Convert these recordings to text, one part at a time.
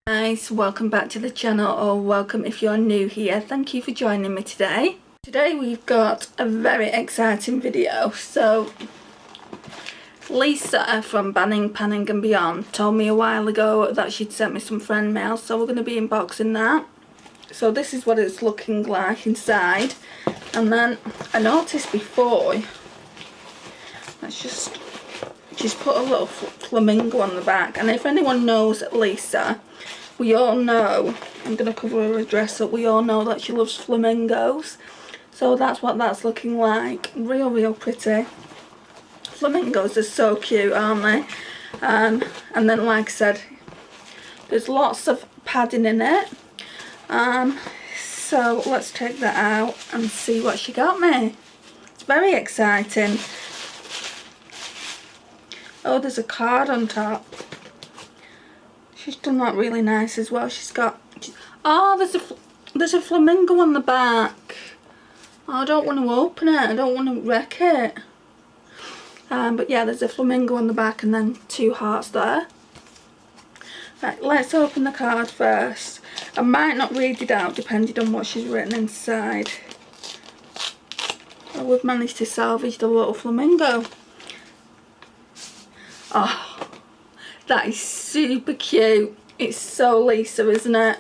Guys, welcome back to the channel, or welcome if you're new here. Thank you for joining me today. Today we've got a very exciting video. So Lisa from Banning, Panning and Beyond told me a while ago that she'd sent me some friend mail, so we're going to be unboxing that. So this is what it's looking like inside. And then I noticed before, she's put a little flamingo on the back. And if anyone knows Lisa, we all know, I'm going to cover her dress up, we all know that she loves flamingos. So that's what that's looking like. Real pretty. Flamingos are so cute, aren't they? And then, like I said, there's lots of padding in it. So let's take that out and see what she got me. It's very exciting. Oh, there's a card on top. She's done that really nice as well. She's got... Oh, there's a flamingo on the back. Oh, I don't want to open it. I don't want to wreck it. But yeah, there's a flamingo on the back and then two hearts there. Right, let's open the card first. I might not read it out depending on what she's written inside. Oh, we've managed to salvage the little flamingo. Oh, that is super cute. It's so Lisa, isn't it?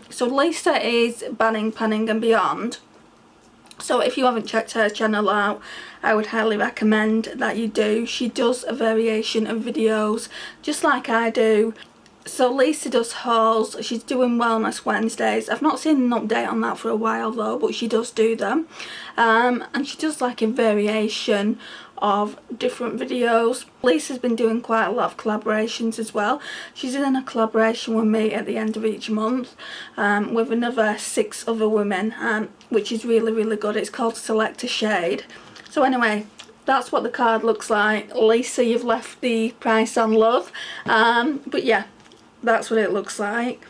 So Lisa is Banning, Panning and Beyond. So if you haven't checked her channel out, I would highly recommend that you do. She does a variation of videos just like I do. So Lisa does hauls. She's doing Wellness Wednesdays. I've not seen an update on that for a while though, but she does do them. And she does like a variation of different videos. Lisa's been doing quite a lot of collaborations as well. She's in a collaboration with me at the end of each month with another 6 other women, which is really good. It's called Select a Shade. So anyway, that's what the card looks like. Lisa, you've left the price on, love. But yeah, that's what it looks like.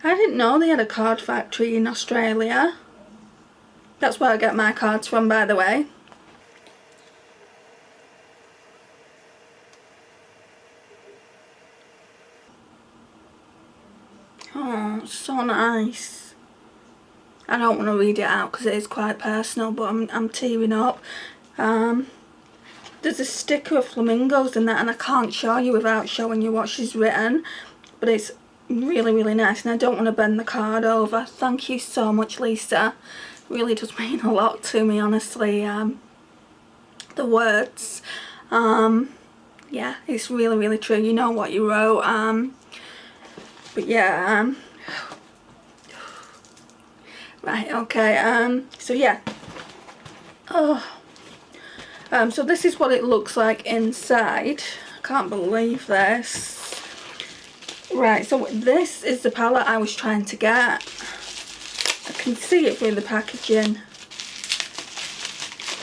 I didn't know they had a card factory in Australia. That's where I get my cards from, by the way. Oh, it's so nice. I don't want to read it out because it is quite personal, but I'm tearing up. There's a sticker of flamingos in there, and I can't show you without showing you what she's written. But it's really nice, and I don't want to bend the card over. Thank you so much, Lisa. Really does mean a lot to me, honestly. The words. Yeah, it's really true. You know what you wrote. But yeah, right, okay, so yeah. Oh, so this is what it looks like inside. I can't believe this. Right, so this is the palette I was trying to get. I can see it through the packaging.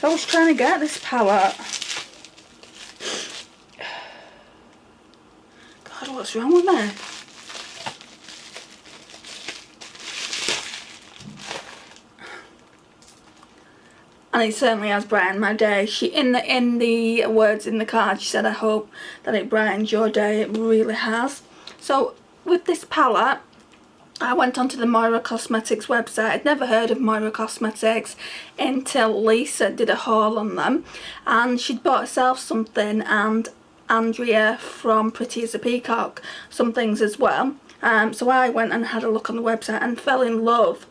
So I was trying to get this palette. God, what's wrong with me? And it certainly has brightened my day. She in the words in the card, she said, I hope that it brightens your day. It really has. So with this palette, I went onto the Moira Cosmetics website. I'd never heard of Moira Cosmetics until Lisa did a haul on them, and she'd bought herself something, and Andrea from Pretty as a Peacock some things as well. So I went and had a look on the website and fell in love.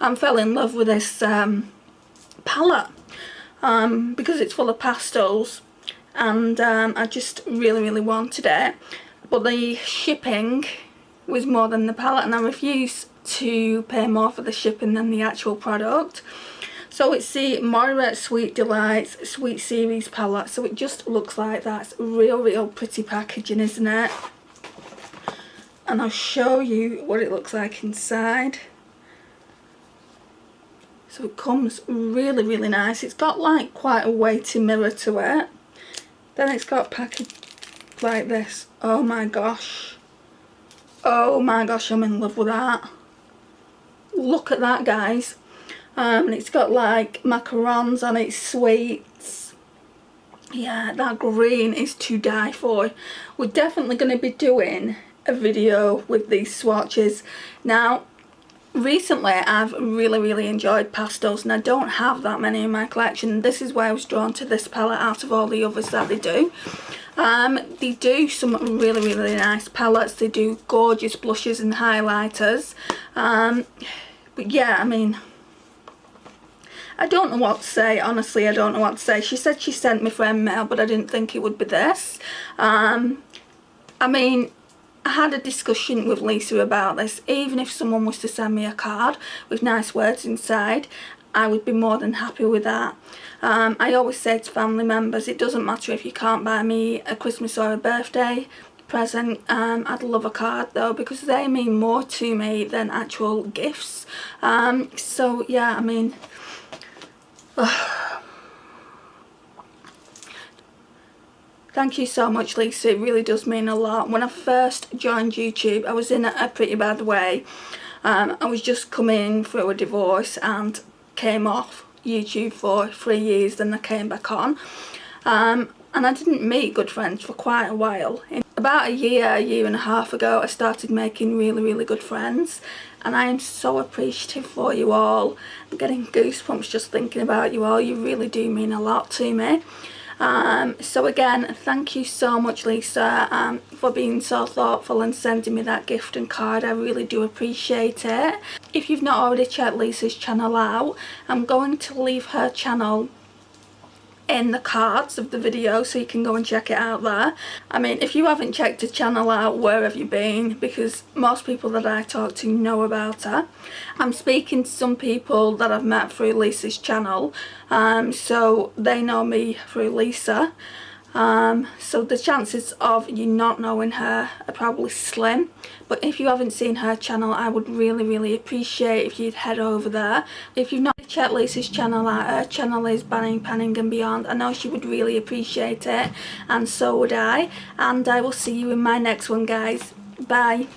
I fell in love with this palette because it's full of pastels, and I just really wanted it, but the shipping was more than the palette, and I refused to pay more for the shipping than the actual product. So it's the Moira Sweet Delights Sweet Series palette, so it just looks like that. It's real pretty packaging, isn't it? And I'll show you what it looks like inside. So it comes really nice. It's got like quite a weighty mirror to it. Then it's got packaged like this. Oh my gosh. Oh my gosh, I'm in love with that. Look at that, guys. And it's got like macarons on it, sweets. Yeah, that green is to die for. We're definitely going to be doing a video with these swatches. Now, recently I've really enjoyed pastels, and I don't have that many in my collection. This is why I was drawn to this palette out of all the others that they do. They do some really nice palettes. They do gorgeous blushes and highlighters. But yeah, I mean, I don't know what to say, honestly. I don't know what to say. She said she sent me friend mail, but I didn't think it would be this. I mean, I had a discussion with Lisa about this. Even if someone was to send me a card with nice words inside, I would be more than happy with that. I always say to family members, it doesn't matter if you can't buy me a Christmas or a birthday present. I'd love a card though, because they mean more to me than actual gifts. So yeah, I mean, thank you so much, Lisa. It really does mean a lot. When I first joined YouTube, I was in a pretty bad way. I was just coming through a divorce and came off YouTube for 3 years, then I came back on. And I didn't meet good friends for quite a while. About a year and a half ago, I started making really good friends, and I am so appreciative for you all. I'm getting goosebumps just thinking about you all. You really do mean a lot to me. So again, thank you so much, Lisa, for being so thoughtful and sending me that gift and card. I really do appreciate it. If you've not already checked Lisa's channel out, I'm going to leave her channel in the cards of the video, so you can go and check it out there. I mean, if you haven't checked her channel out, where have you been? Because most people that I talk to know about her. I'm speaking to some people that I've met through Lisa's channel, so they know me through Lisa. So the chances of you not knowing her are probably slim, but if you haven't seen her channel, I would really appreciate if you'd head over there. If you've not checked Lisa's channel out, her channel is Banning, Panning and Beyond. I know she would really appreciate it, and so would I, and I will see you in my next one, guys. Bye.